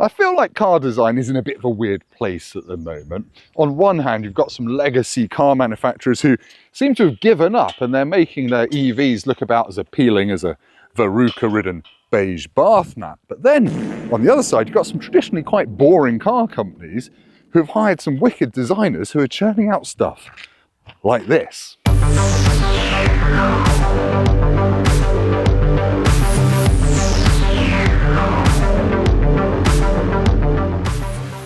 I feel like car design is in a bit of a weird place at the moment. On one hand, you've got some legacy car manufacturers who seem to have given up and they're making their EVs look about as appealing as a Veruca-ridden beige bath mat. But then, on the other side, you've got some traditionally quite boring car companies who have hired some wicked designers who are churning out stuff like this.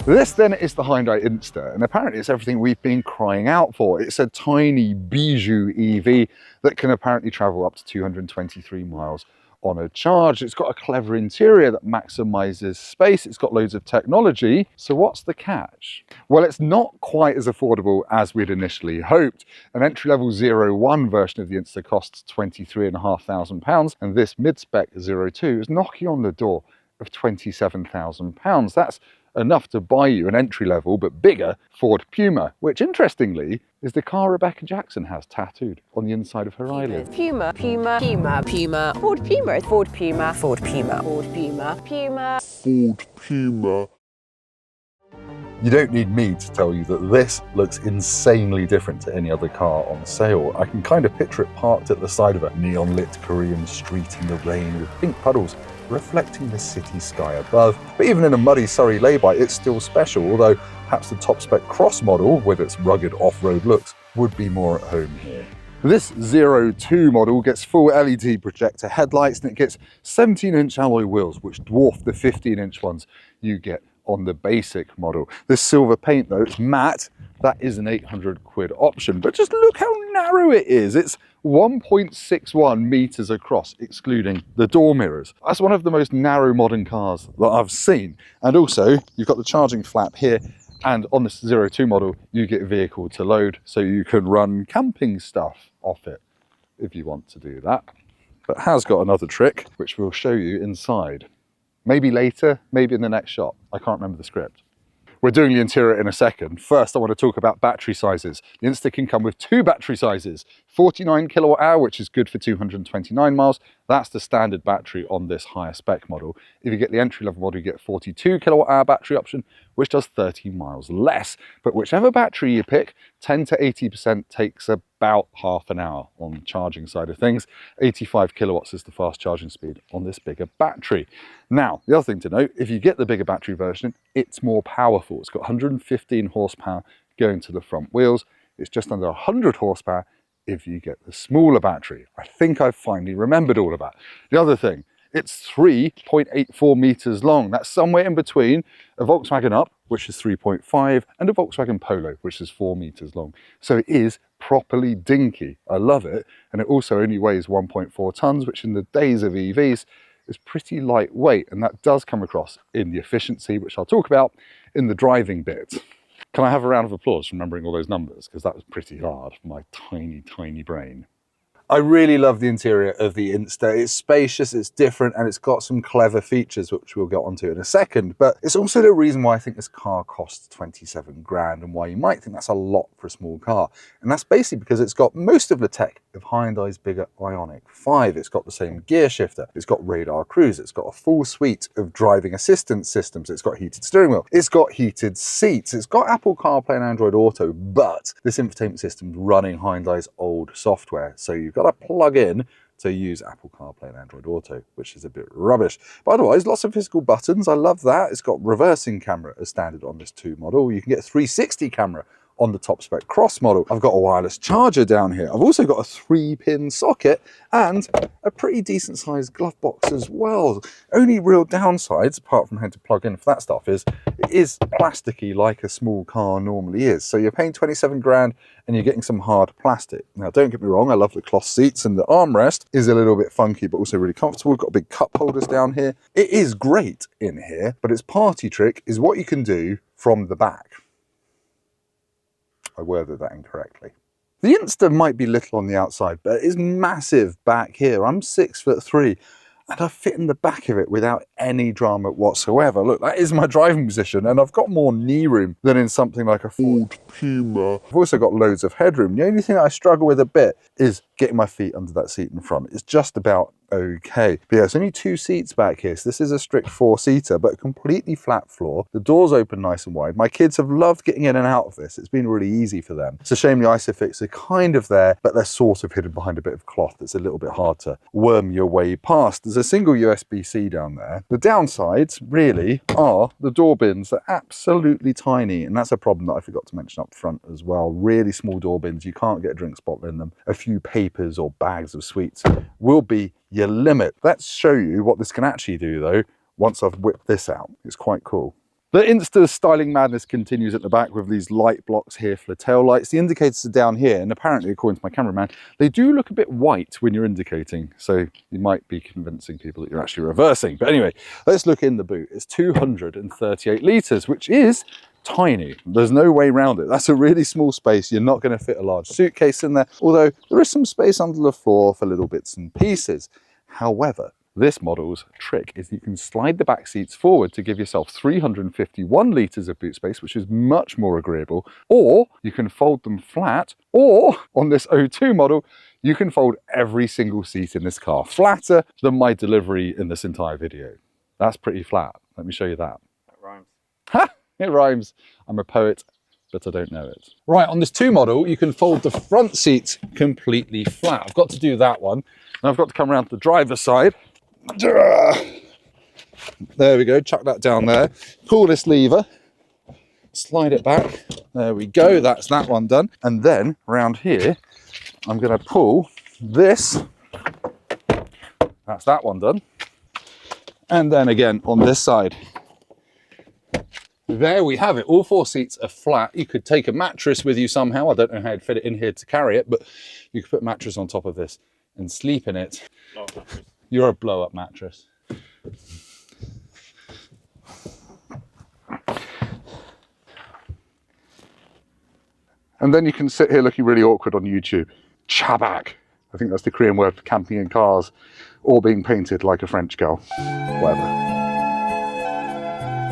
This then is the Hyundai Inster, and apparently it's everything we've been crying out for. It's a tiny bijou EV that can apparently travel up to 223 miles on a charge. It's got a clever interior that maximizes space. It's got loads of technology. So what's the catch? Well, it's not quite as affordable as we'd initially hoped. An entry-level 01 version of the Inster costs £23,500, and this mid-spec 02 is knocking on the door of £27,000. That's enough to buy you an entry-level but bigger Ford Puma, which interestingly is the car Rebecca Jackson has tattooed on the inside of her eyelid. Puma, Puma, Puma, Puma, Ford Puma, Ford Puma, Ford Puma, Ford Puma, Puma, Ford Puma. You don't need me to tell you that this looks insanely different to any other car on sale. I can kind of picture it parked at the side of a neon-lit Korean street in the rain with pink puddles reflecting the city sky above. But even in a muddy Surrey lay-by, it's still special, although perhaps the top-spec cross model, with its rugged off-road looks, would be more at home here. This 02 model gets full LED projector headlights and it gets 17-inch alloy wheels, which dwarf the 15-inch ones you get on the basic model. This silver paint though, it's matte. That is an £800 option, but just look how narrow it is. It's 1.61 meters across, excluding the door mirrors. That's one of the most narrow modern cars that I've seen. And also, you've got the charging flap here, and on this 02 model, you get vehicle to load, so you can run camping stuff off it if you want to do that. But it has got another trick, which we'll show you inside. Maybe later, maybe in the next shot. I can't remember the script. We're doing the interior in a second. First, I want to talk about battery sizes. The Inster can come with two battery sizes, 49 kilowatt hour, which is good for 229 miles. That's the standard battery on this higher spec model. If you get the entry-level model, you get 42 kilowatt hour battery option, which does 30 miles less. But whichever battery you pick, 10 to 80% takes about half an hour on the charging side of things. 85 kilowatts is the fast charging speed on this bigger battery. Now, the other thing to note, if you get the bigger battery version, it's more powerful. It's got 115 horsepower going to the front wheels. It's just under 100 horsepower if you get the smaller battery. I think I've finally remembered all of that. The other thing, it's 3.84 meters long. That's somewhere in between a Volkswagen Up, which is 3.5, and a Volkswagen Polo, which is 4 meters long. So it is properly dinky. I love it. And it also only weighs 1.4 tons, which in the days of EVs is pretty lightweight. And that does come across in the efficiency, which I'll talk about in the driving bit. Can I have a round of applause for remembering all those numbers? Because that was pretty hard for my tiny, tiny brain. I really love the interior of the Inster. It's spacious, it's different, and it's got some clever features, which we'll get onto in a second. But it's also the reason why I think this car costs 27 grand and why you might think that's a lot for a small car. And that's basically because it's got most of the tech of Hyundai's bigger Ioniq 5. It's got the same gear shifter, it's got radar cruise, it's got a full suite of driving assistance systems, it's got heated steering wheel, it's got heated seats, it's got Apple CarPlay and Android Auto, but this infotainment system's running Hyundai's old software. So you've got to plug in to use Apple CarPlay and Android Auto, which is a bit rubbish. But otherwise, lots of physical buttons. I love that. It's got reversing camera as standard on this 2 model. You can get a 360 camera on the top spec cross model. I've got a wireless charger down here. I've also got a 3-pin socket and a pretty decent sized glove box as well. Only real downsides, apart from having to plug in for that stuff, is it is plasticky like a small car normally is. So you're paying 27 grand and you're getting some hard plastic. Now, don't get me wrong, I love the cloth seats and the armrest is a little bit funky, but also really comfortable. We've got big cup holders down here. It is great in here, but its party trick is what you can do from the back. I worded that incorrectly. The Inster might be little on the outside, but it is massive back here. I'm 6'3", and I fit in the back of it without any drama whatsoever. Look, that is my driving position, and I've got more knee room than in something like a Ford Puma. I've also got loads of headroom. The only thing I struggle with a bit is getting my feet under that seat in front. It's just about Okay, but yeah, it's only 2 seats back here, so this is a strict 4-seater, but a completely flat floor. The doors open nice and wide. My kids have loved getting in and out of this. It's been really easy for them. It's a shame the Isofix are kind of there, but they're sort of hidden behind a bit of cloth that's a little bit hard to worm your way past. There's a single USB-C down there. The downsides, really, are the door bins. They're absolutely tiny, and that's a problem that I forgot to mention up front as well. Really small door bins. You can't get a drink spot in them. A few papers or bags of sweets will be your limit. Let's show you what this can actually do though, once I've whipped this out. It's quite cool. The Insta styling madness continues at the back with these light blocks here for the tail lights. The indicators are down here, and apparently, according to my cameraman, they do look a bit white when you're indicating. So you might be convincing people that you're actually reversing. But anyway, let's look in the boot. It's 238 litres, which is tiny. There's no way around it. That's a really small space. You're not going to fit a large suitcase in there, although there is some space under the floor for little bits and pieces. However, this model's trick is you can slide the back seats forward to give yourself 351 litres of boot space, which is much more agreeable, or you can fold them flat, or on this O2 model, you can fold every single seat in this car, flatter than my delivery in this entire video. That's pretty flat. Let me show you that. That rhymes. Ha! It rhymes. I'm a poet, but I don't know it. Right, on this 2 model, you can fold the front seats completely flat. I've got to do that one, and I've got to come around to the driver's side. There we go, chuck that down there. Pull this lever, slide it back. There we go, that's that one done. And then, around here, I'm gonna pull this. That's that one done. And then again, on this side. There we have it. All 4 seats are flat. You could take a mattress with you somehow. I don't know how you'd fit it in here to carry it, but you could put a mattress on top of this and sleep in it. You're a blow-up mattress. And then you can sit here looking really awkward on YouTube. Chabak. I think that's the Korean word for camping in cars or being painted like a French girl. Whatever.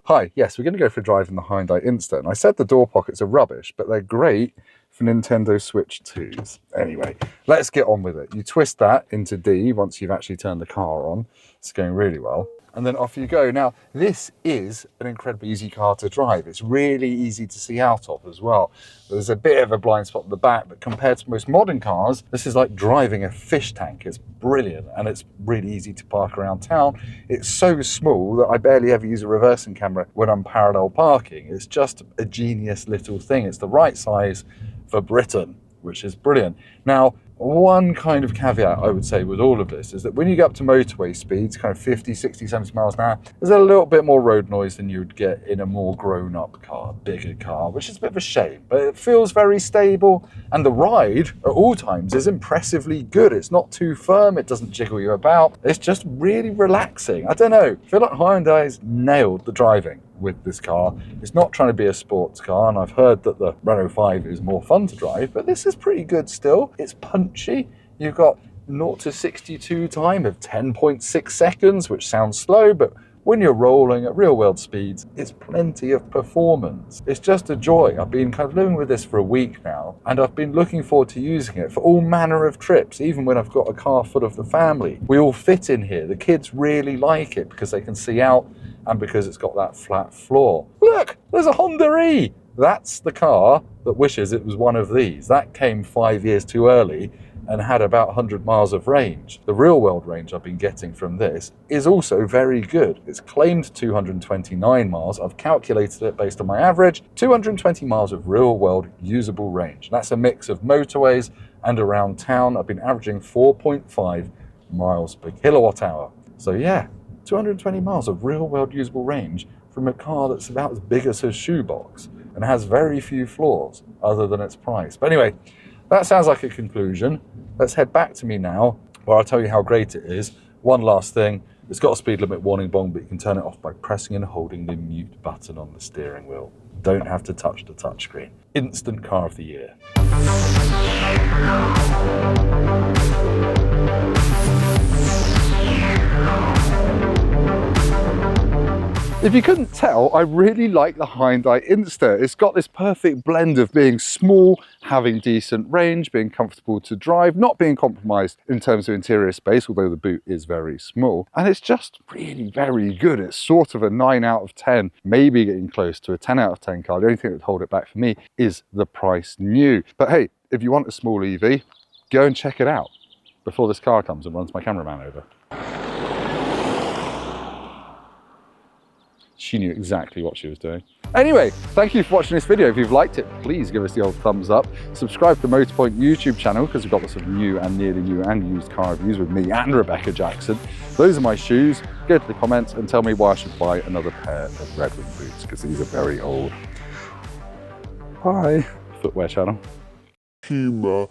Hi, yes, we're going to go for a drive in the Hyundai Inster. And I said the door pockets are rubbish, but they're great for Nintendo Switch 2s. Anyway, let's get on with it. You twist that into D once you've actually turned the car on. It's going really well. And then off you go. Now, this is an incredibly easy car to drive. It's really easy to see out of as well. There's a bit of a blind spot at the back, but compared to most modern cars, this is like driving a fish tank. It's brilliant, and it's really easy to park around town. It's so small that I barely ever use a reversing camera when I'm parallel parking. It's just a genius little thing. It's the right size for Britain, which is brilliant. Now, one kind of caveat I would say with all of this is that when you get up to motorway speeds, kind of 50, 60, 70 miles an hour, there's a little bit more road noise than you would get in a more grown-up car, bigger car, which is a bit of a shame, but it feels very stable, and the ride at all times is impressively good. It's not too firm, it doesn't jiggle you about, it's just really relaxing. I don't know, I feel like Hyundai's nailed the driving with this car. It's not trying to be a sports car, and I've heard that the Renault 5 is more fun to drive, but this is pretty good still. It's punchy. You've got 0 to 62 time of 10.6 seconds, which sounds slow, but when you're rolling at real world speeds, it's plenty of performance. It's just a joy. I've been kind of living with this for a week now, and I've been looking forward to using it for all manner of trips, even when I've got a car full of the family. We all fit in here. The kids really like it because they can see out and because it's got that flat floor. Look, there's a Honda E. That's the car that wishes it was one of these. That came 5 years too early and had about 100 miles of range. The real world range I've been getting from this is also very good. It's claimed 229 miles. I've calculated it based on my average, 220 miles of real world usable range. That's a mix of motorways and around town. I've been averaging 4.5 miles per kilowatt hour. So yeah, 220 miles of real world usable range from a car that's about as big as her shoebox and has very few flaws other than its price. But anyway, that sounds like a conclusion. Let's head back to me now, where I'll tell you how great it is. One last thing, it's got a speed limit warning bong, but you can turn it off by pressing and holding the mute button on the steering wheel. Don't have to touch the touchscreen. Instant car of the year. If you couldn't tell, I really like the Hyundai Inster. It's got this perfect blend of being small, having decent range, being comfortable to drive, not being compromised in terms of interior space, although the boot is very small. And it's just really very good. It's sort of a 9 out of 10, maybe getting close to a 10 out of 10 car. The only thing that would hold it back for me is the price new. But hey, if you want a small EV, go and check it out before this car comes and runs my cameraman over. She knew exactly what she was doing. Anyway, thank you for watching this video. If you've liked it, please give us the old thumbs up. Subscribe to the Motorpoint YouTube channel because we've got lots of new and nearly new and used car reviews with me and Rebecca Jackson. Those are my shoes. Go to the comments and tell me why I should buy another pair of Red Wing boots because these are very old. Bye. Footwear channel. Puma.